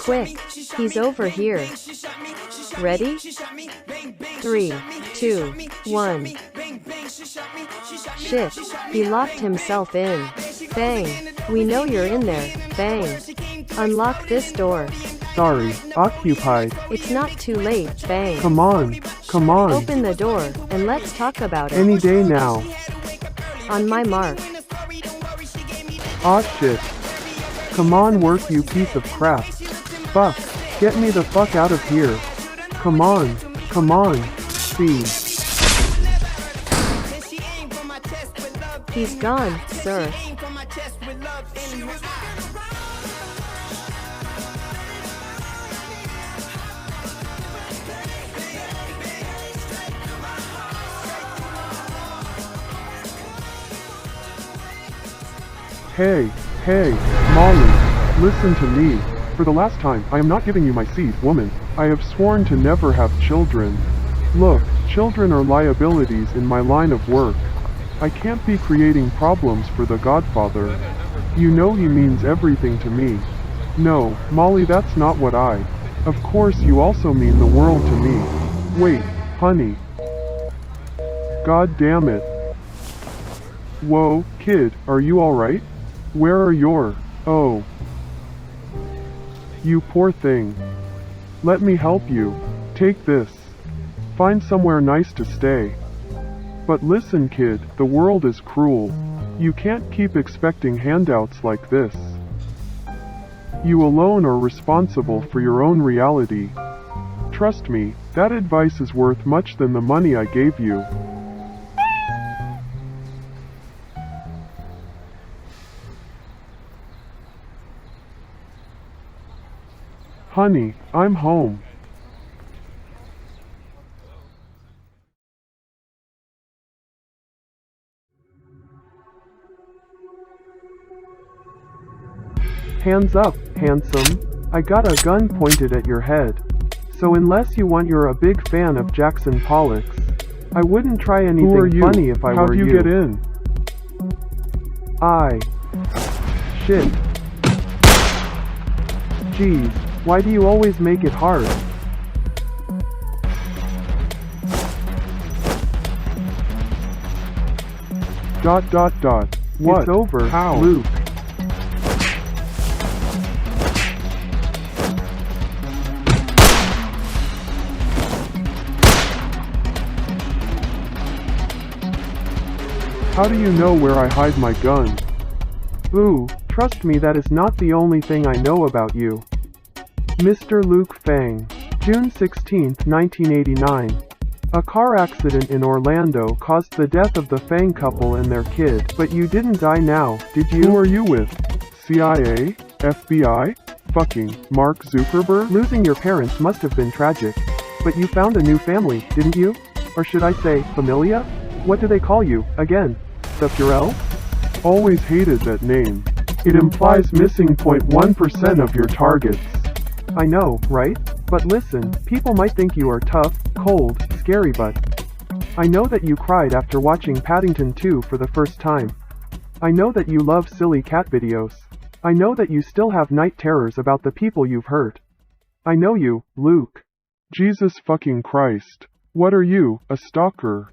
Quick, he's over here. Ready? 3, 2, 1. Shit, he locked himself in. Bang, we know you're in there. Bang. Unlock this door. Sorry, occupied. It's not too late. Bang. Come on, come on. Open the door, and let's talk about it. Any day now. On my mark. Aw shit. Come on, work, you piece of crap. Fuck, get me the fuck out of here. Come on, come on. See. He's gone, sir. Hey, hey, Molly, listen to me. For the last time, I am not giving you my seed, woman. I have sworn to never have children. Look, children are liabilities in my line of work. I can't be creating problems for the Godfather. You know he means everything to me. No, Molly, that's not what I. Of course you also mean the world to me. Wait, honey. God damn it. Whoa, kid, are you alright? Where are your... Oh. You poor thing. Let me help you. Take this. Find somewhere nice to stay. But listen, kid, the world is cruel. You can't keep expecting handouts like this. You alone are responsible for your own reality. Trust me, that advice is worth much than the money I gave you. Honey, I'm home. Hands up, handsome. I got a gun pointed at your head. So unless you want, you're a big fan of Jackson Pollock's. I wouldn't try anything funny if I were you. How'd you get in? Shit. Jeez, why do you always make it hard? What? It's over, how? Luke. How do you know where I hide my gun? Ooh, trust me, that is not the only thing I know about you. Mr. Luke Fang. June 16, 1989. A car accident in Orlando caused the death of the Fang couple and their kid, but you didn't die now, did you? Who are you with? CIA? FBI? Fucking Mark Zuckerberg? Losing your parents must have been tragic. But you found a new family, didn't you? Or should I say, familia? What do they call you, again? The Purell? Always hated that name. It implies missing 0.1% of your targets. I know, right? But listen, people might think you are tough, cold, scary, but I know that you cried after watching Paddington 2 for the first time. I know that you love silly cat videos. I know that you still have night terrors about the people you've hurt. I know you, Luke. Jesus fucking Christ. What are you, a stalker?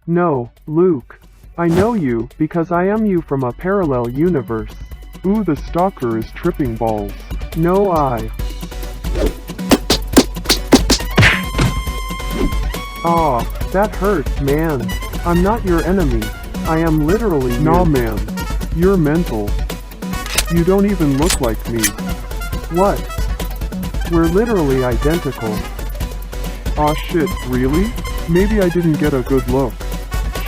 No, Luke. I know you, because I am you from a parallel universe. Ooh, the stalker is tripping balls. No, Aw, that hurts, man. I'm not your enemy. I am literally you. Nah, man. You're mental. You don't even look like me. What? We're literally identical. Aw shit, really? Maybe I didn't get a good look.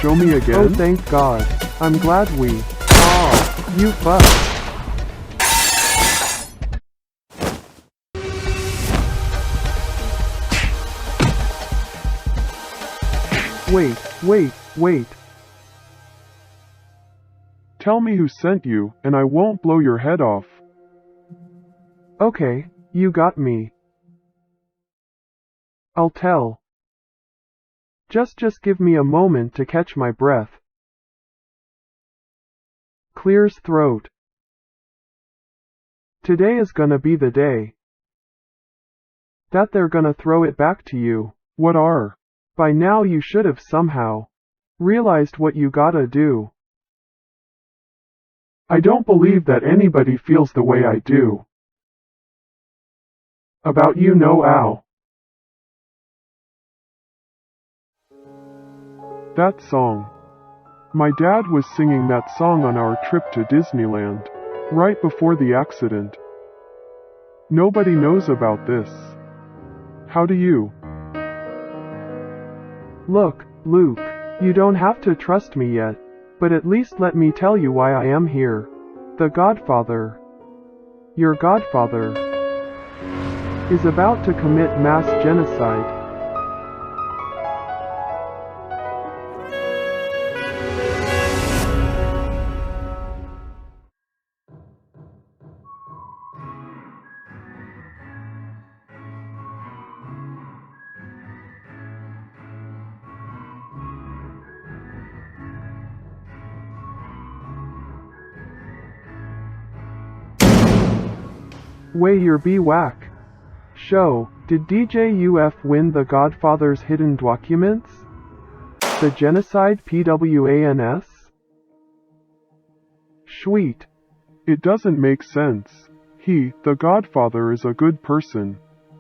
Show me again? Oh, thank God. I'm glad we... Aw, you fuck. Wait. Tell me who sent you, and I won't blow your head off. Okay, you got me. I'll tell. Just give me a moment to catch my breath. Clears throat. Today is gonna be the day. That they're gonna throw it back to you. What are? By now you should have somehow realized what you gotta do. I don't believe that anybody feels the way I do about you, no ow. That song. My dad was singing that song on our trip to Disneyland, right before the accident. Nobody knows about this. How do you? Look, Luke, you don't have to trust me yet, but at least let me tell you why I am here. The Godfather, your godfather, is about to commit mass genocide. Way your B-whack. Show, did DJUF win the Godfather's hidden documents? The genocide PWANS? Sweet. It doesn't make sense. He, the Godfather, is a good person.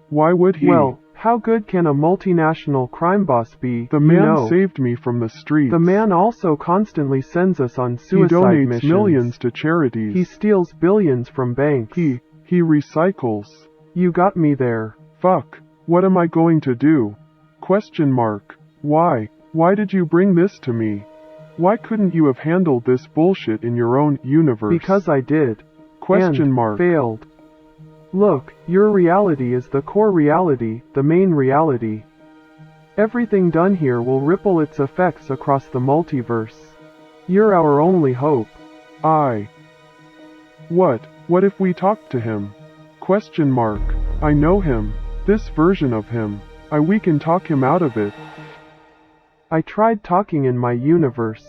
Why would he? Well, how good can a multinational crime boss be? The man saved me from the streets. The man also constantly sends us on suicide missions. He donates millions to charities. He steals billions from banks. He recycles. You got me there. Fuck. What am I going to do? Question mark. Why? Why did you bring this to me? Why couldn't you have handled this bullshit in your own universe? Because I did. Question mark. Failed. Look, your reality is the core reality, the main reality. Everything done here will ripple its effects across the multiverse. You're our only hope. What if we talk to him? Question mark. I know him. This version of him. We can talk him out of it. I tried talking in my universe.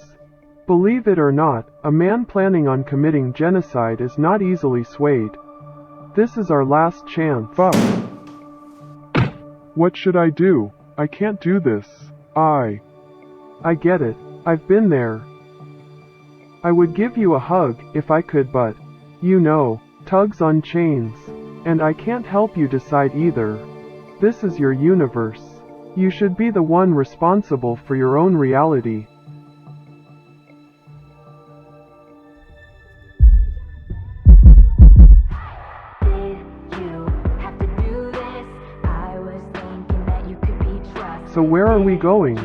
Believe it or not, a man planning on committing genocide is not easily swayed. This is our last chance. Fuck. What should I do? I can't do this. I get it. I've been there. I would give you a hug if I could, but you know, tugs on chains. And I can't help you decide either. This is your universe. You should be the one responsible for your own reality. So where are we going?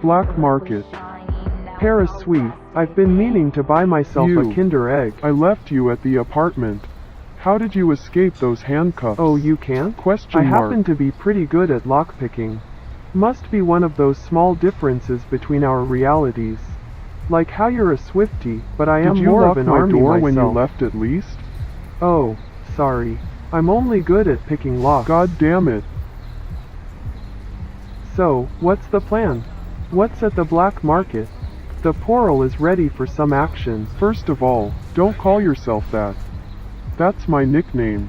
Black Market. Paris Sweet. I've been meaning to buy myself a Kinder Egg. I left you at the apartment. How did you escape those handcuffs? Oh, you can't? Question mark. I happen to be pretty good at lockpicking. Must be one of those small differences between our realities. Like how you're a Swiftie, but I am more of an army myself. Did you lock my door when you left at least? Oh, sorry. I'm only good at picking locks. God damn it. So, what's the plan? What's at the black market? The Portal is ready for some action. First of all, don't call yourself that. That's my nickname.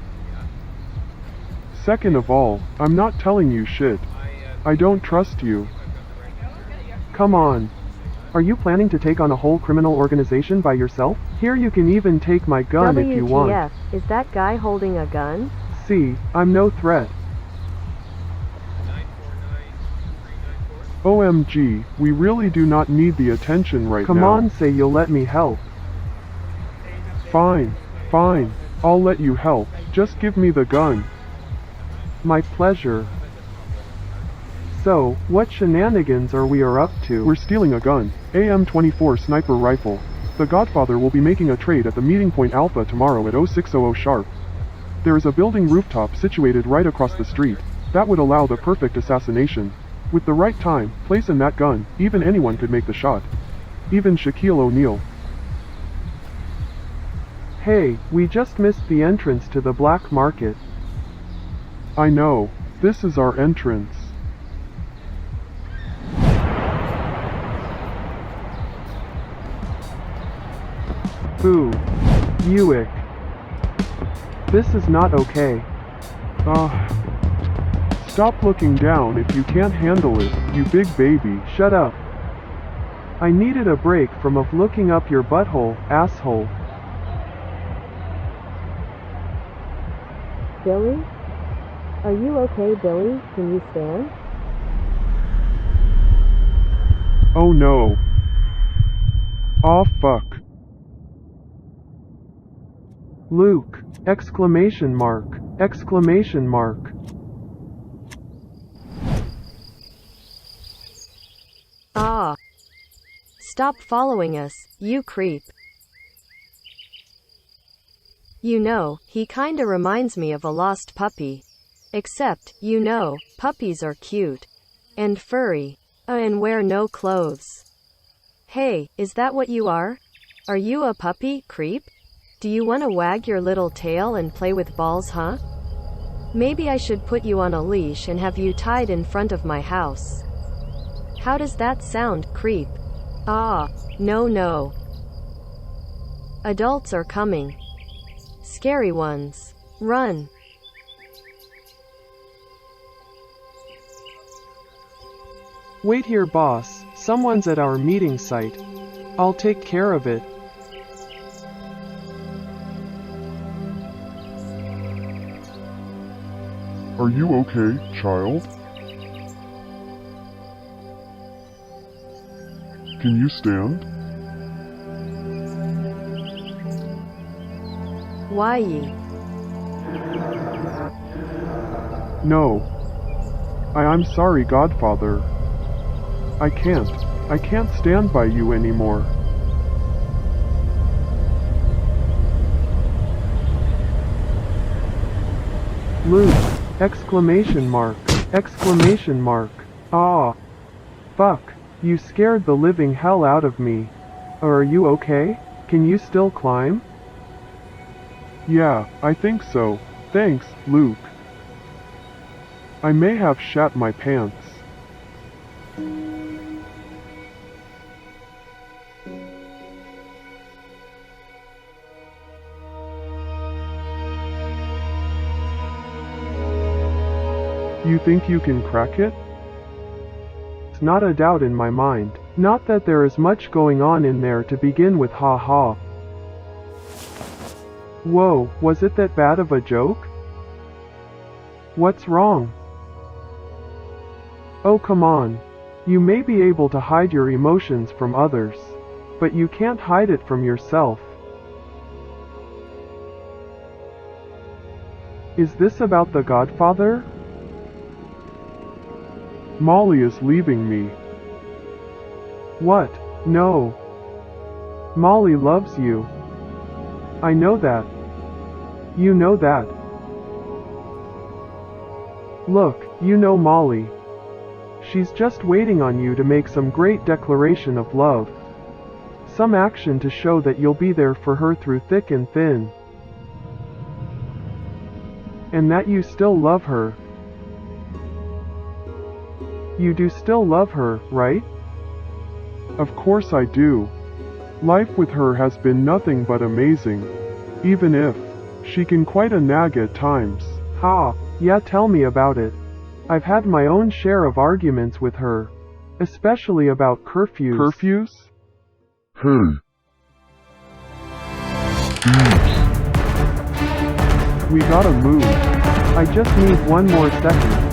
Second of all, I'm not telling you shit. I don't trust you. Come on. Are you planning to take on a whole criminal organization by yourself? Here, you can even take my gun if you want. WTF, is that guy holding a gun? See, I'm no threat. OMG, we really do not need the attention right now. Come on, say you'll let me help. Fine. I'll let you help. Just give me the gun. My pleasure. So, what shenanigans are we up to? We're stealing a gun. AM-24 sniper rifle. The Godfather will be making a trade at the Meeting Point Alpha tomorrow at 0600 sharp. There is a building rooftop situated right across the street. That would allow the perfect assassination. With the right time, place in that gun, even anyone could make the shot. Even Shaquille O'Neal. Hey, we just missed the entrance to the black market. I know. This is our entrance. Boo. Buick. This is not okay. Stop looking down if you can't handle it, you big baby. Shut up. I needed a break from of looking up your butthole, asshole. Billy? Are you okay, Billy? Can you stand? Oh no. Aw fuck. Luke! Exclamation mark! Exclamation mark! Ah! Stop following us, you creep. You know, he kinda reminds me of a lost puppy. Except, you know, puppies are cute. And furry. And wear no clothes. Hey, is that what you are? Are you a puppy, creep? Do you wanna wag your little tail and play with balls, huh? Maybe I should put you on a leash and have you tied in front of my house. How does that sound, creep? Ah, no. Adults are coming. Scary ones. Run. Wait here, boss. Someone's at our meeting site. I'll take care of it. Are you okay, child? Can you stand? Why ye? No. I'm sorry, Godfather. I can't stand by you anymore. Luke! Exclamation mark! Exclamation mark! Ah! Fuck! You scared the living hell out of me. Are you okay? Can you still climb? Yeah, I think so. Thanks, Luke. I may have shat my pants. You think you can crack it? It's not a doubt in my mind. Not that there is much going on in there to begin with, ha ha. Whoa, was it that bad of a joke? What's wrong? Oh come on. You may be able to hide your emotions from others, but you can't hide it from yourself. Is this about the Godfather? Molly is leaving me. What? No. Molly loves you. I know that. You know that. Look, you know Molly. She's just waiting on you to make some great declaration of love. Some action to show that you'll be there for her through thick and thin. And that you still love her. You do still love her, right? Of course I do. Life with her has been nothing but amazing. Even if she can quite a nag at times. Ha, yeah, tell me about it. I've had my own share of arguments with her. Especially about curfews. Curfews? Hey. We gotta move. I just need one more second.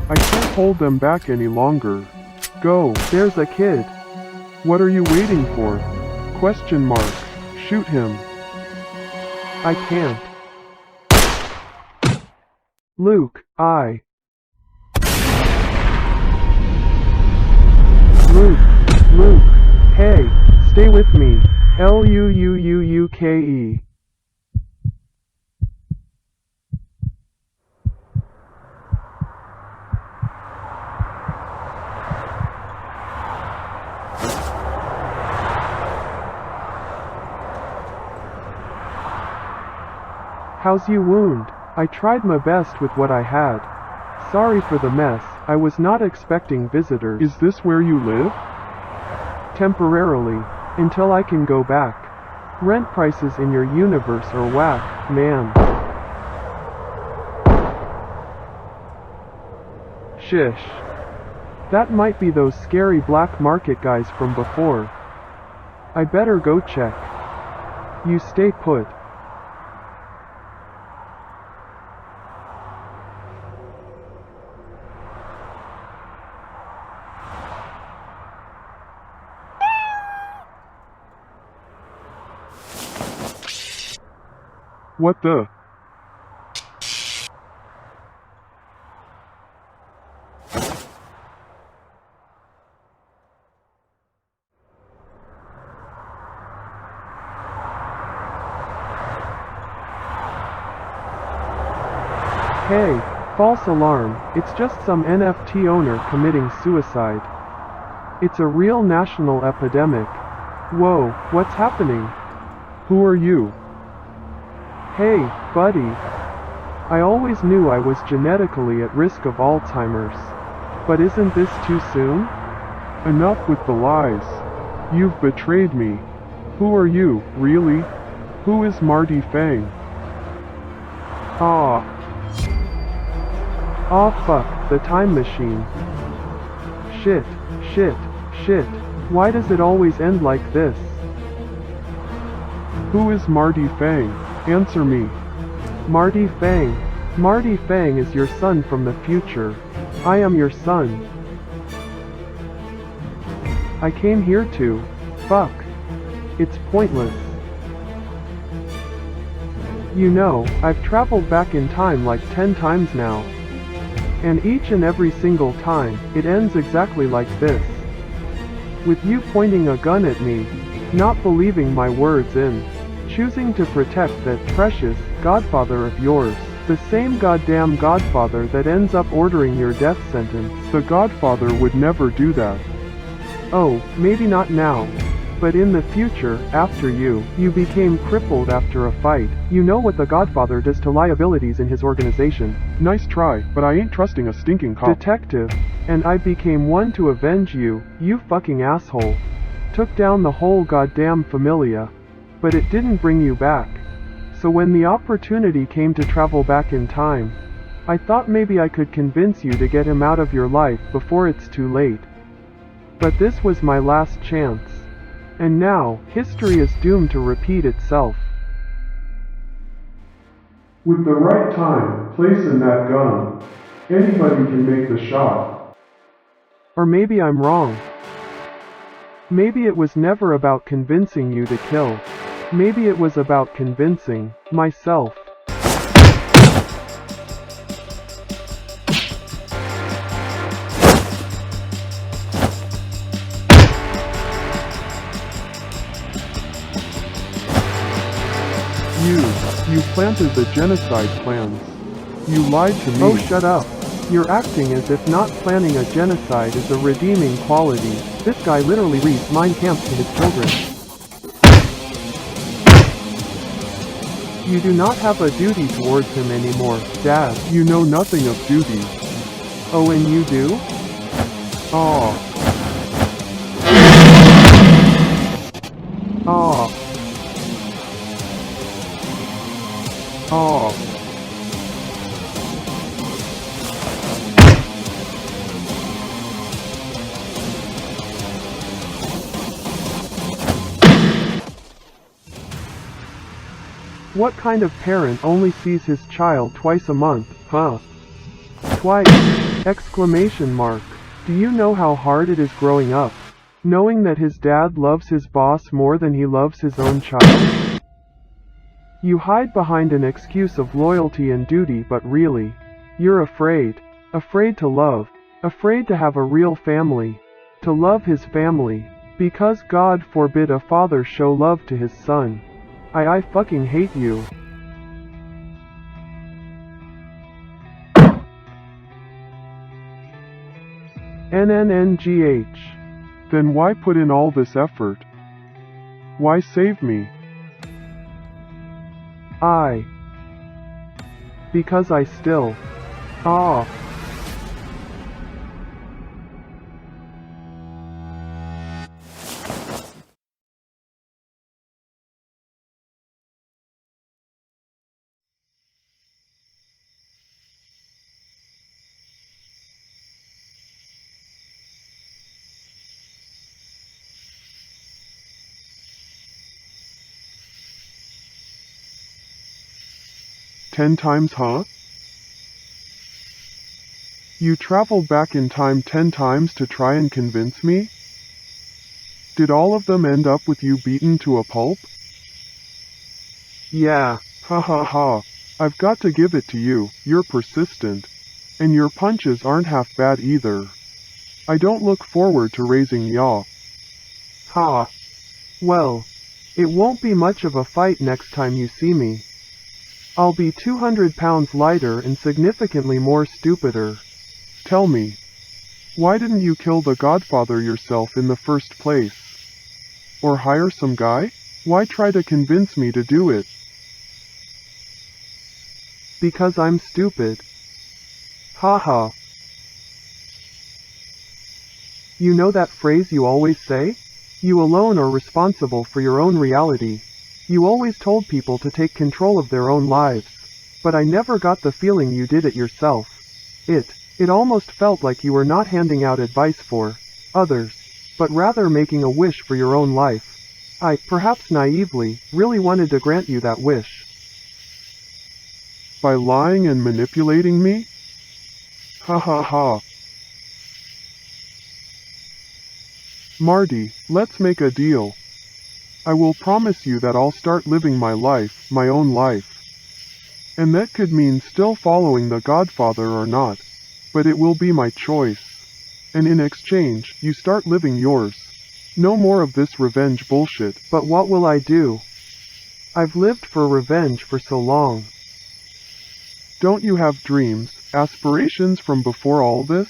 I can't hold them back any longer. Go, there's a kid. What are you waiting for? Question mark. Shoot him. I can't. Luke, Luke, hey, stay with me. Luke. How's you wound? I tried my best with what I had. Sorry for the mess, I was not expecting visitors. Is this where you live? Temporarily. Until I can go back. Rent prices in your universe are whack, man. Shish. That might be those scary black market guys from before. I better go check. You stay put. What the? Hey, false alarm, it's just some NFT owner committing suicide. It's a real national epidemic. Whoa, what's happening? Who are you? Hey, buddy. I always knew I was genetically at risk of Alzheimer's. But isn't this too soon? Enough with the lies. You've betrayed me. Who are you, really? Who is Marty Fang? Aw. Aw fuck, the time machine. Shit, shit, shit. Why does it always end like this? Who is Marty Fang? Answer me. Marty Fang. Marty Fang is your son from the future. I am your son. I came here to. Fuck. It's pointless. You know, I've traveled back in time like 10 times now. And each and every single time, it ends exactly like this. With you pointing a gun at me, not believing my words and choosing to protect that precious godfather of yours. The same goddamn godfather that ends up ordering your death sentence. The Godfather would never do that. Oh, maybe not now. But in the future, after you became crippled after a fight. You know what the Godfather does to liabilities in his organization. Nice try, but I ain't trusting a stinking cop. Detective. And I became one to avenge you, you fucking asshole. Took down the whole goddamn familia. But it didn't bring you back. So when the opportunity came to travel back in time, I thought maybe I could convince you to get him out of your life before it's too late. But this was my last chance. And now, history is doomed to repeat itself. With the right time, place in that gun, anybody can make the shot. Or maybe I'm wrong. Maybe it was never about convincing you to kill. Maybe it was about convincing myself. You planted the genocide plans. You lied to me. Oh, shut up. You're acting as if not planning a genocide is a redeeming quality. This guy literally reads Mein Kampf to his children. You do not have a duty towards him anymore, Dad. You know nothing of duty. Oh, and you do? Aw. Aw. Aw. What kind of parent only sees his child twice a month, huh? Twice! Exclamation mark. Do you know how hard it is growing up, knowing that his dad loves his boss more than he loves his own child? You hide behind an excuse of loyalty and duty, but really, you're afraid. Afraid to love. Afraid to have a real family. To love his family. Because God forbid a father show love to his son. I fucking hate you. NNNGH. Then why put in all this effort? Why save me? Because I still. Ah. Ten times, huh? You traveled back in time 10 times to try and convince me? Did all of them end up with you beaten to a pulp? Yeah. Ha ha ha. I've got to give it to you, you're persistent. And your punches aren't half bad either. I don't look forward to raising ya. Ha. Well, it won't be much of a fight next time you see me. I'll be 200 pounds lighter and significantly more stupider. Tell me, why didn't you kill the Godfather yourself in the first place? Or hire some guy? Why try to convince me to do it? Because I'm stupid. Haha. You know that phrase you always say? You alone are responsible for your own reality. You always told people to take control of their own lives. But I never got the feeling you did it yourself. It almost felt like you were not handing out advice for others, but rather making a wish for your own life. I, perhaps naively, really wanted to grant you that wish. By lying and manipulating me? Ha ha ha. Marty, let's make a deal. I will promise you that I'll start living my life, my own life. And that could mean still following the Godfather or not. But it will be my choice. And in exchange, you start living yours. No more of this revenge bullshit. But what will I do? I've lived for revenge for so long. Don't you have dreams, aspirations from before all this?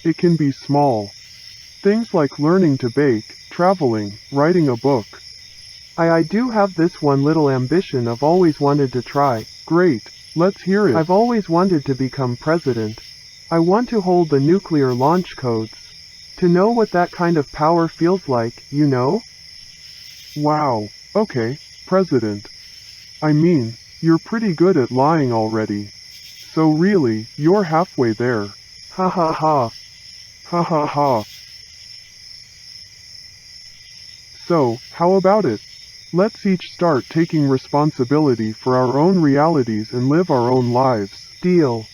It can be small. Things like learning to bake, traveling, writing a book. I do have this one little ambition I've always wanted to try. Great, let's hear it. I've always wanted to become president. I want to hold the nuclear launch codes. To know what that kind of power feels like, you know? Wow, okay, president. I mean, you're pretty good at lying already. So really, you're halfway there. Ha ha ha. Ha ha ha. So, how about it? Let's each start taking responsibility for our own realities and live our own lives. Deal.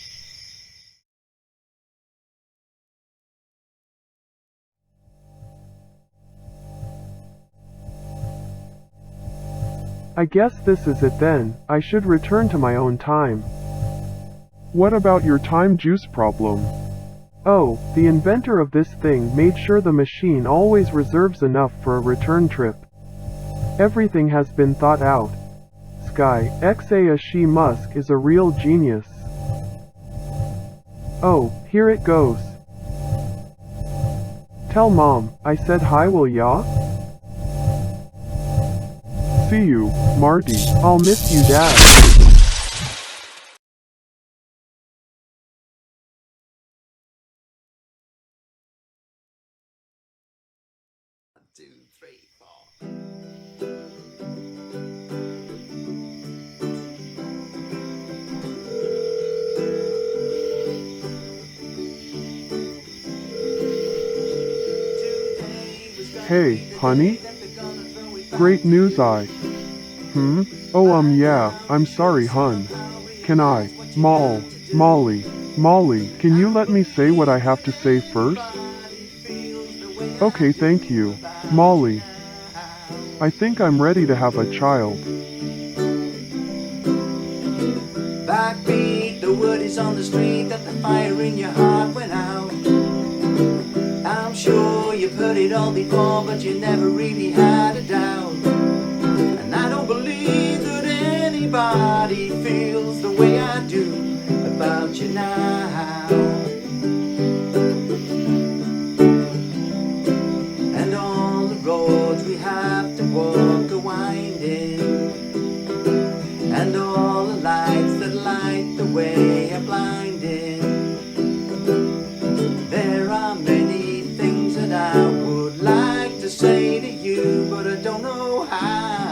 I guess this is it then. I should return to my own time. What about your time juice problem? Oh, the inventor of this thing made sure the machine always reserves enough for a return trip. Everything has been thought out. Sky, Xashi Musk is a real genius. Oh, here it goes. Tell Mom, I said hi, will ya? See you, Marty. I'll miss you, Dad. 2, 3, 4. Hey, honey? Great news, Oh, yeah, I'm sorry, hun. Can I? Molly, can you let me say what I have to say first? Okay, thank you, Molly. I think I'm ready to have a child. Backbeat, the word is on the street that the fire in your heart went out. I'm sure you've heard it all before, but you never really had a doubt. And I don't believe that anybody feels the way I do about you now. And all the roads we have to walk are winding, and all the lights that light the way I would like to say to you, but I don't know how.